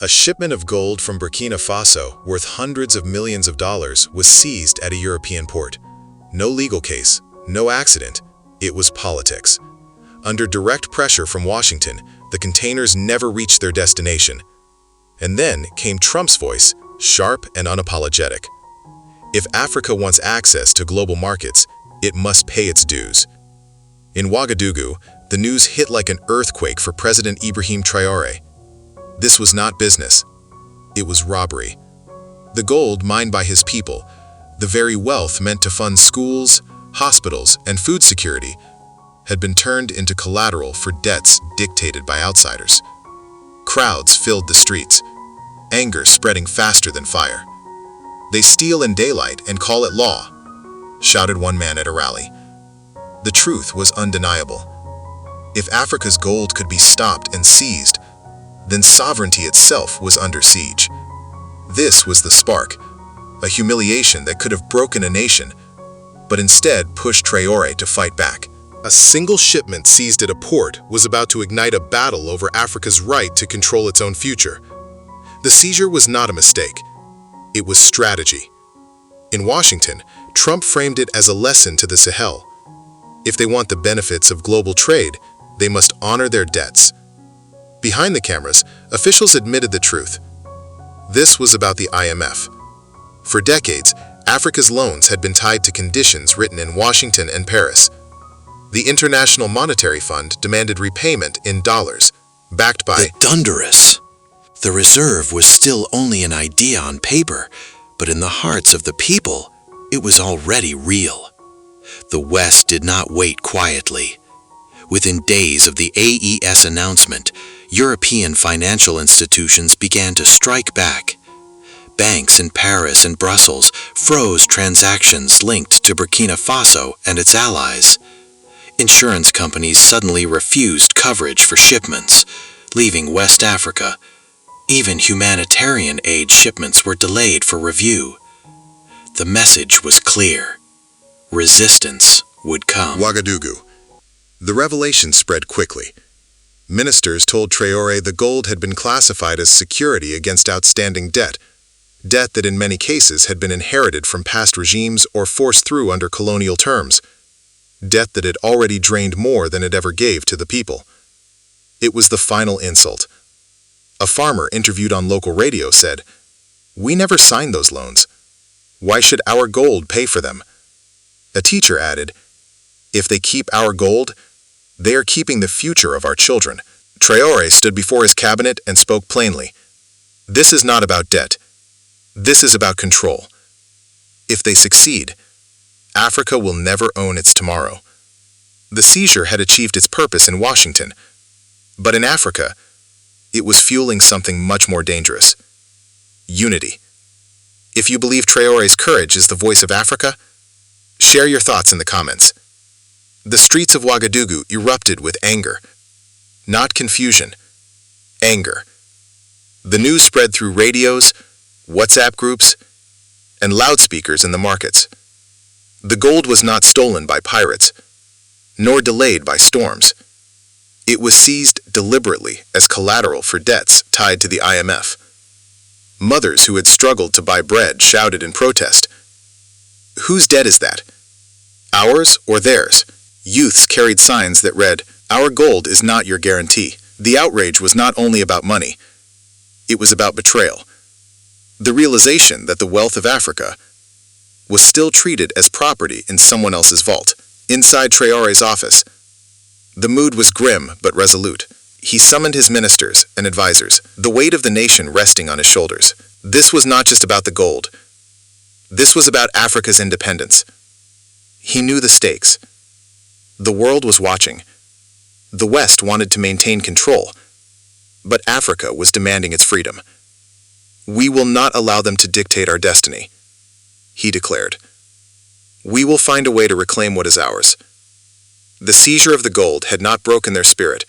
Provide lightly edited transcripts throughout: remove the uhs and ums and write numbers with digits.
A shipment of gold from Burkina Faso worth hundreds of millions of dollars was seized at a European port. No legal case, no accident, it was politics. Under direct pressure from Washington, the containers never reached their destination. And then came Trump's voice, sharp and unapologetic. If Africa wants access to global markets, it must pay its dues. In Ouagadougou, the news hit like an earthquake for President Ibrahim Traoré. This was not business. It was robbery. The gold mined by his people, the very wealth meant to fund schools, hospitals, and food security, had been turned into collateral for debts dictated by outsiders. Crowds filled the streets, anger spreading faster than fire. "They steal in daylight and call it law," shouted one man at a rally. The truth was undeniable. If Africa's gold could be stopped and seized, then sovereignty itself was under siege. This was the spark, a humiliation that could have broken a nation, but instead pushed Traoré to fight back. A single shipment seized at a port was about to ignite a battle over Africa's right to control its own future. The seizure was not a mistake. It was strategy. In Washington, Trump framed it as a lesson to the Sahel. If they want the benefits of global trade, they must honor their debts. Behind the cameras, officials admitted the truth. This was about the IMF. For decades, Africa's loans had been tied to conditions written in Washington and Paris. The International Monetary Fund demanded repayment in dollars, backed by the thunderous. The reserve was still only an idea on paper, but in the hearts of the people, it was already real. The West did not wait quietly. Within days of the AES announcement, European financial institutions began to strike back. Banks in Paris and Brussels froze transactions linked to Burkina Faso and its allies. Insurance companies suddenly refused coverage for shipments, leaving West Africa. Even humanitarian aid shipments were delayed for review. The message was clear. Resistance would come. Ouagadougou. The revelation spread quickly. Ministers told Traoré the gold had been classified as security against outstanding debt that in many cases had been inherited from past regimes or forced through under colonial terms, debt that had already drained more than it ever gave to the people. It was the final insult. A farmer interviewed on local radio said, "We never signed those loans. Why should our gold pay for them?" A teacher added, "If they keep our gold, they are keeping the future of our children." Traoré stood before his cabinet and spoke plainly. This is not about debt. This is about control. If they succeed, Africa will never own its tomorrow. The seizure had achieved its purpose in Washington, but in Africa, it was fueling something much more dangerous. Unity. If you believe Traoré's courage is the voice of Africa, share your thoughts in the comments. The streets of Ouagadougou erupted with anger. Not confusion. Anger. The news spread through radios, WhatsApp groups, and loudspeakers in the markets. The gold was not stolen by pirates, nor delayed by storms. It was seized deliberately as collateral for debts tied to the IMF. Mothers who had struggled to buy bread shouted in protest. Whose debt is that? Ours or theirs? Youths carried signs that read, "Our gold is not your guarantee." The outrage was not only about money. It was about betrayal. The realization that the wealth of Africa was still treated as property in someone else's vault. Inside Traoré's office, the mood was grim but resolute. He summoned his ministers and advisors, the weight of the nation resting on his shoulders. This was not just about the gold. This was about Africa's independence. He knew the stakes. The world was watching. The West wanted to maintain control, but Africa was demanding its freedom. "We will not allow them to dictate our destiny," he declared. "We will find a way to reclaim what is ours." The seizure of the gold had not broken their spirit.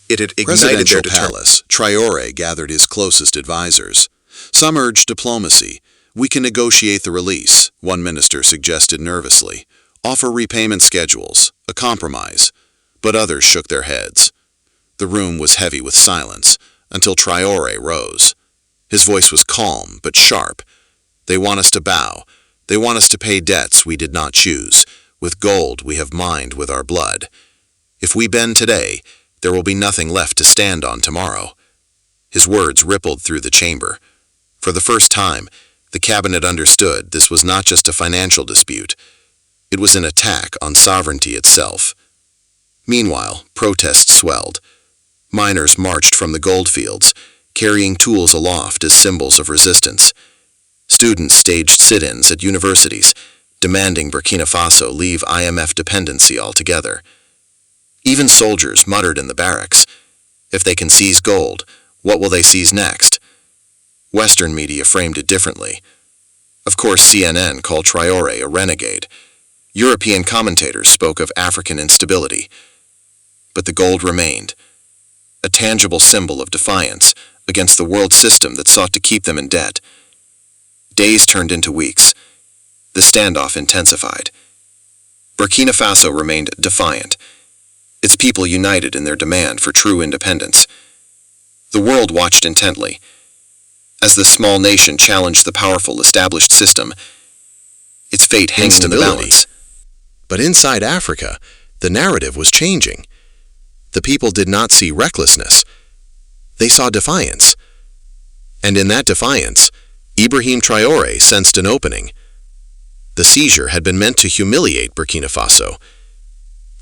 It had ignited their determination. Palace, Traoré gathered his closest advisors. Some urged diplomacy. "We can negotiate the release," one minister suggested nervously. "Offer repayment schedules, a compromise." But others shook their heads. The room was heavy with silence, until Traore rose. His voice was calm but sharp. They want us to bow. They want us to pay debts we did not choose, with gold we have mined with our blood. If we bend today, there will be nothing left to stand on tomorrow. His words rippled through the chamber. For the first time, the cabinet understood this was not just a financial dispute. It was an attack on sovereignty itself. Meanwhile, protests swelled. Miners marched from the goldfields, carrying tools aloft as symbols of resistance. Students staged sit-ins at universities, demanding Burkina Faso leave IMF dependency altogether. Even soldiers muttered in the barracks, "If they can seize gold, what will they seize next?" Western media framed it differently. Of course, CNN called Traore a renegade. European commentators spoke of African instability. But the gold remained, a tangible symbol of defiance against the world system that sought to keep them in debt. Days turned into weeks. The standoff intensified. Burkina Faso remained defiant, its people united in their demand for true independence. The world watched intently. As the small nation challenged the powerful established system, its fate hanging in the balance. But inside Africa, the narrative was changing. The people did not see recklessness. They saw defiance. And in that defiance, Ibrahim Traoré sensed an opening. The seizure had been meant to humiliate Burkina Faso.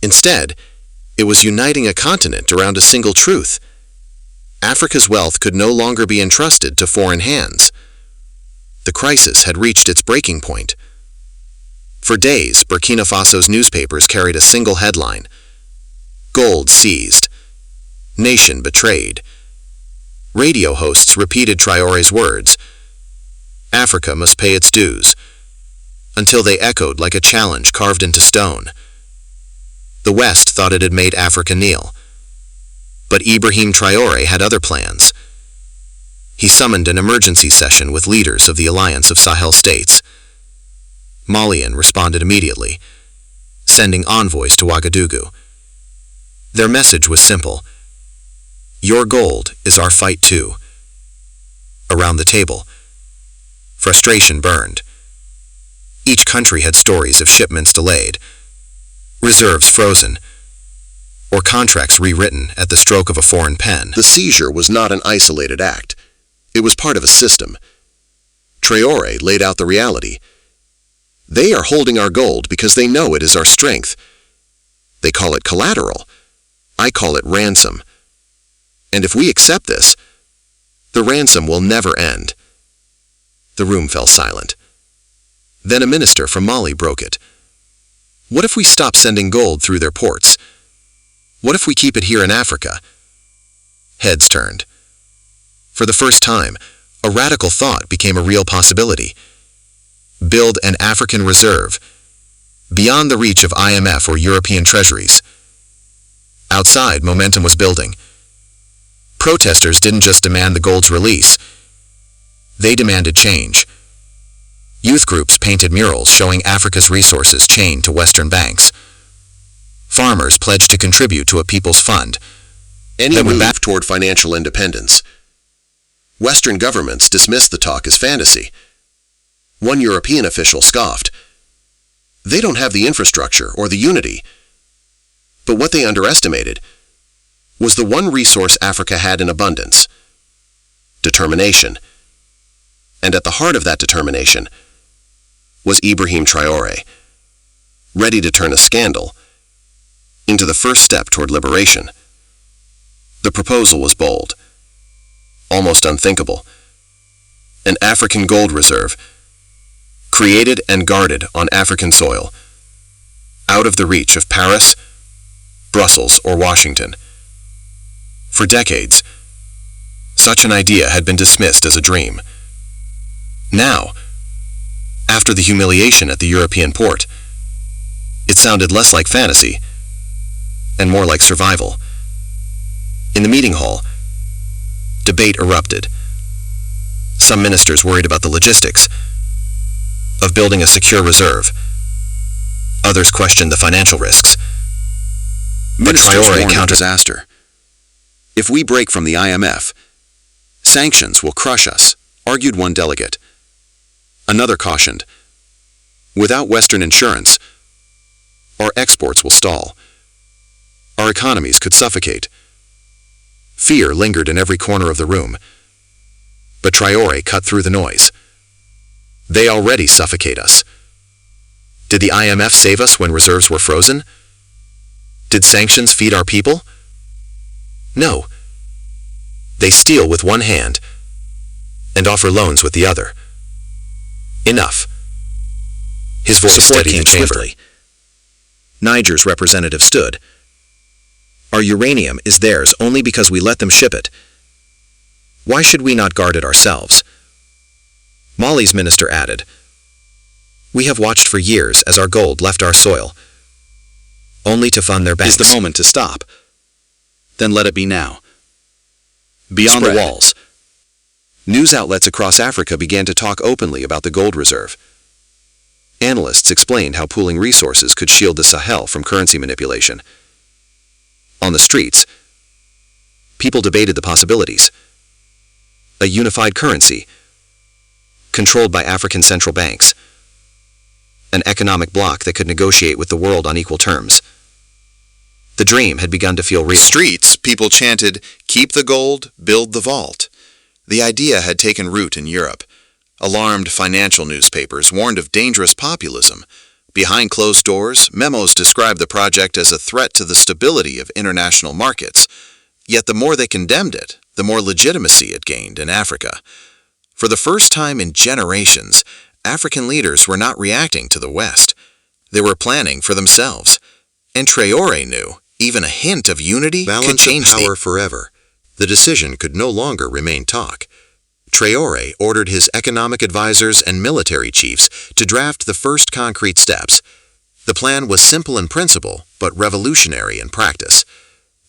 Instead, it was uniting a continent around a single truth. Africa's wealth could no longer be entrusted to foreign hands. The crisis had reached its breaking point. For days, Burkina Faso's newspapers carried a single headline: "Gold seized. Nation betrayed." Radio hosts repeated Traoré's words, "Africa must pay its dues," until they echoed like a challenge carved into stone. The West thought it had made Africa kneel. But Ibrahim Traoré had other plans. He summoned an emergency session with leaders of the Alliance of Sahel States. Malian responded immediately, sending envoys to Ouagadougou. Their message was simple: "Your gold is our fight too." Around the table, frustration burned. Each country had stories of shipments delayed, reserves frozen, or contracts rewritten at the stroke of a foreign pen. The seizure was not an isolated act. It was part of a system. Traoré laid out the reality. They are holding our gold because they know it is our strength. They call it collateral. I call it ransom. And if we accept this, the ransom will never end. The room fell silent. Then a minister from Mali broke it. What if we stop sending gold through their ports? What if we keep it here in Africa? Heads turned. For the first time, a radical thought became a real possibility. Build an African reserve, beyond the reach of IMF or European treasuries. Outside, momentum was building. Protesters didn't just demand the gold's release. They demanded change. Youth groups painted murals showing Africa's resources chained to Western banks. Farmers pledged to contribute to a people's fund. Any move toward financial independence. Western governments dismissed the talk as fantasy. One European official scoffed. They don't have the infrastructure or the unity. But what they underestimated was the one resource Africa had in abundance: determination. And at the heart of that determination was Ibrahim Traoré, ready to turn a scandal into the first step toward liberation. The proposal was bold, almost unthinkable. An African gold reserve, created and guarded on African soil, out of the reach of Paris, Brussels, or Washington. For decades, such an idea had been dismissed as a dream. Now, after the humiliation at the European port, it sounded less like fantasy and more like survival. In the meeting hall, debate erupted. Some ministers worried about the logistics of building a secure reserve. Others questioned the financial risks. But Traoré countered disaster. If we break from the IMF, Sanctions will crush us, argued one delegate. Another cautioned, without Western insurance, our exports will stall. Our economies could suffocate. Fear lingered in every corner of the room. But Traoré cut through the noise. They already suffocate us. Did the IMF save us when reserves were frozen? Did sanctions feed our people? No. They steal with one hand and offer loans with the other. Enough. His voice steadied the chamber. Swiftly. Niger's representative stood. Our uranium is theirs only because we let them ship it. Why should we not guard it ourselves? Mali's minister added, we have watched for years as our gold left our soil, only to fund their banks. Is the moment to stop? Then let it be now. Beyond the walls. News outlets across Africa began to talk openly about the gold reserve. Analysts explained how pooling resources could shield the Sahel from currency manipulation. On the streets, people debated the possibilities. A unified currency, controlled by African central banks. An economic bloc that could negotiate with the world on equal terms. The dream had begun to feel real. Streets, people chanted, "Keep the gold, build the vault." The idea had taken root in Europe. Alarmed financial newspapers warned of dangerous populism. Behind closed doors, memos described the project as a threat to the stability of international markets. Yet the more they condemned it, the more legitimacy it gained in Africa. For the first time in generations, African leaders were not reacting to the West. They were planning for themselves. And Traoré knew even a hint of unity could change power forever. The decision could no longer remain talk. Traoré ordered his economic advisors and military chiefs to draft the first concrete steps. The plan was simple in principle, but revolutionary in practice.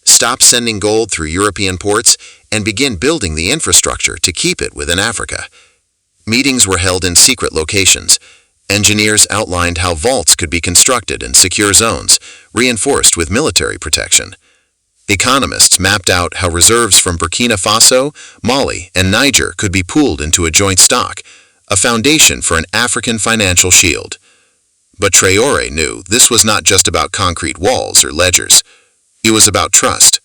Stop sending gold through European ports and begin building the infrastructure to keep it within Africa. Meetings were held in secret locations. Engineers outlined how vaults could be constructed in secure zones, reinforced with military protection. Economists mapped out how reserves from Burkina Faso, Mali, and Niger could be pooled into a joint stock, a foundation for an African financial shield. But Traoré knew this was not just about concrete walls or ledgers. It was about trust.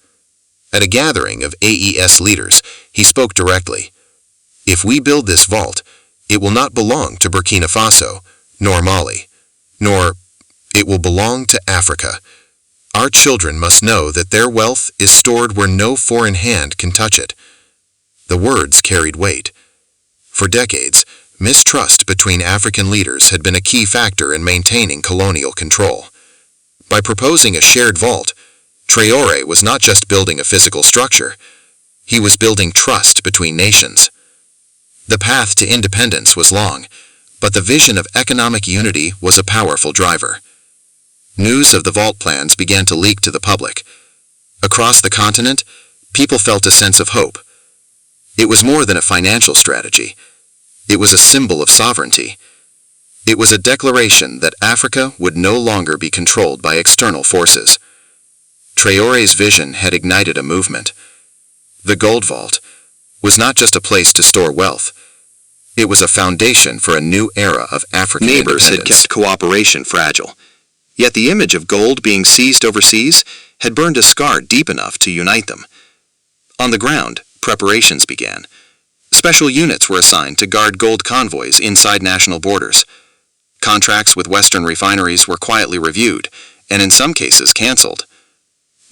At a gathering of AES leaders, he spoke directly. If we build this vault, it will not belong to Burkina Faso, nor Mali, nor it will belong to Africa. Our children must know that their wealth is stored where no foreign hand can touch it. The words carried weight. For decades, mistrust between African leaders had been a key factor in maintaining colonial control. By proposing a shared vault, Traoré was not just building a physical structure. He was building trust between nations. The path to independence was long, but the vision of economic unity was a powerful driver. News of the vault plans began to leak to the public. Across the continent, people felt a sense of hope. It was more than a financial strategy. It was a symbol of sovereignty. It was a declaration that Africa would no longer be controlled by external forces. Traoré's vision had ignited a movement. The gold vault was not just a place to store wealth. It was a foundation for a new era of African independence. Neighbors had kept cooperation fragile. Yet the image of gold being seized overseas had burned a scar deep enough to unite them. On the ground, preparations began. Special units were assigned to guard gold convoys inside national borders. Contracts with Western refineries were quietly reviewed, and in some cases canceled.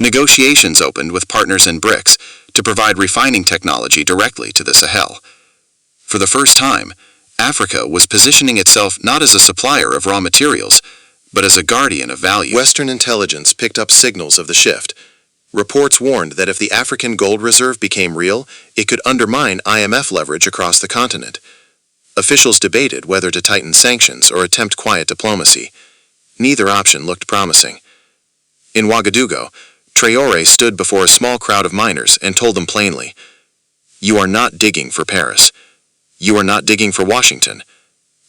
Negotiations opened with partners in BRICS to provide refining technology directly to the Sahel. For the first time, Africa was positioning itself not as a supplier of raw materials, but as a guardian of value. Western intelligence picked up signals of the shift. Reports warned that if the African gold reserve became real, it could undermine IMF leverage across the continent. Officials debated whether to tighten sanctions or attempt quiet diplomacy. Neither option looked promising. In Ouagadougou, Traoré stood before a small crowd of miners and told them plainly, "You are not digging for Paris. You are not digging for Washington.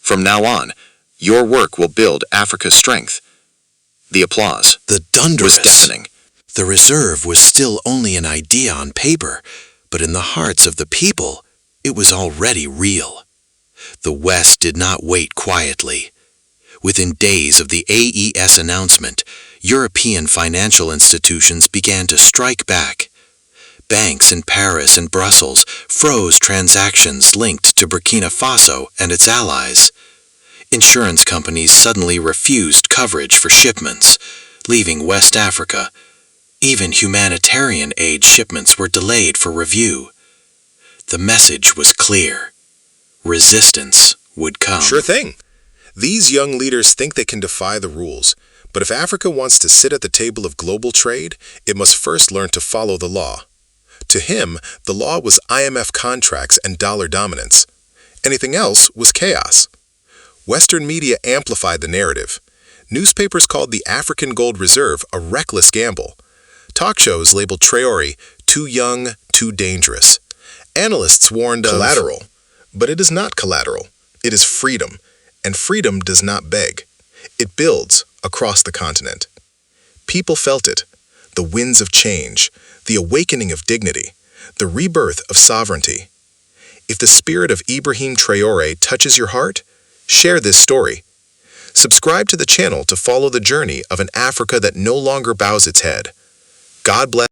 From now on, your work will build Africa's strength." The applause was deafening. The reserve was still only an idea on paper, but in the hearts of the people, it was already real. The West did not wait quietly. Within days of the AES announcement, European financial institutions began to strike back. Banks in Paris and Brussels froze transactions linked to Burkina Faso and its allies. Insurance companies suddenly refused coverage for shipments, leaving West Africa. Even humanitarian aid shipments were delayed for review. The message was clear. Resistance would come. Sure thing. These young leaders think they can defy the rules, but if Africa wants to sit at the table of global trade, it must first learn to follow the law. To him, the law was IMF contracts and dollar dominance. Anything else was chaos. Western media amplified the narrative. Newspapers called the African gold reserve a reckless gamble. Talk shows labeled Traoré too young, too dangerous. Analysts warned of collateral, but it is not collateral. It is freedom, and freedom does not beg. It builds across the continent. People felt it, the winds of change, the awakening of dignity, the rebirth of sovereignty. If the spirit of Ibrahim Traoré touches your heart, share this story. Subscribe to the channel to follow the journey of an Africa that no longer bows its head. God bless.